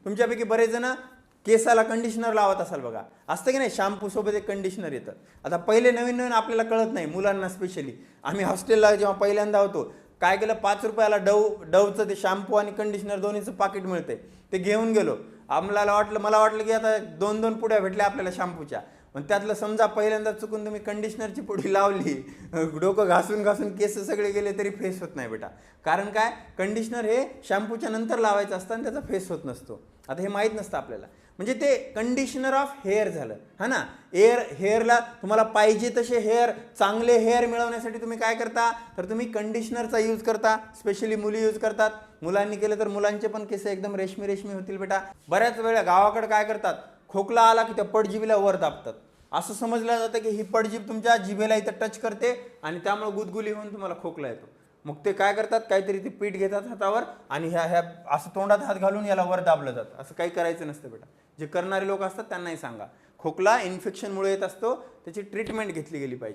तुमच्यापैकी बरेच जण केसाला कंडिशनर लावत असाल बघा, असतं की नाही, शॅम्पू सोबत एक कंडिशनर येतं. आता पहिले नवीन नवीन आपल्याला कळत नाही, मुलांना स्पेशली. आम्ही हॉस्टेलला जेव्हा पहिल्यांदा होतो, काय केलं, 5 रुपयाला डवचं ते शॅम्पू आणि कंडिशनर दोन्हीचं पाकिट मिळतंय, ते घेऊन गेलो. मला वाटलं की आता 2-2 पुड्या भेटल्या आपल्याला शॅम्पूच्या. पण त्यातलं समजा पहिल्यांदा चुकून तुम्ही कंडिशनरची पुडी लावली, डोकं घासून घासून केस सगळे गेले तरी फेस होत नाही बेटा. कारण काय, कंडिशनर हे शॅम्पूच्या नंतर लावायचं असतं आणि त्याचा फेस होत नसतो. आता हे माहीत नसतं आपल्याला. म्हणजे ते कंडिशनर ऑफ हेअर झालं, हा ना. हेअरला तुम्हाला पाहिजे तसे चांगले हेअर मिळवण्यासाठी तुम्ही काय करता, तर तुम्ही कंडिशनरचा यूज करता. स्पेशली मुली यूज करतात. मुलांनी केलं तर मुलांचे पण केस एकदम रेशमी रेशमी होतील बेटा. बऱ्याच वेळा गावाकडे काय करतात, खोकला आला की त्या पडजिभीला वर दाबतात. असं समजलं जातं की ही पडजीभ तुमच्या जिभेला इथं टच करते आणि त्यामुळे गुदगुली होऊन तुम्हाला खोकला येतो. मग ते काय करतात, काहीतरी ते पीठ घेतात हातावर आणि ह्या असं तोंडात हात घालून याला वर दाबलं जातं. असं काही करायचं नसतं बेटा. जे करणारे लोक असतात त्यांनाही सांगा, खोकला इन्फेक्शनमुळे येत असतो, त्याची ट्रीटमेंट घेतली गेली पाहिजे.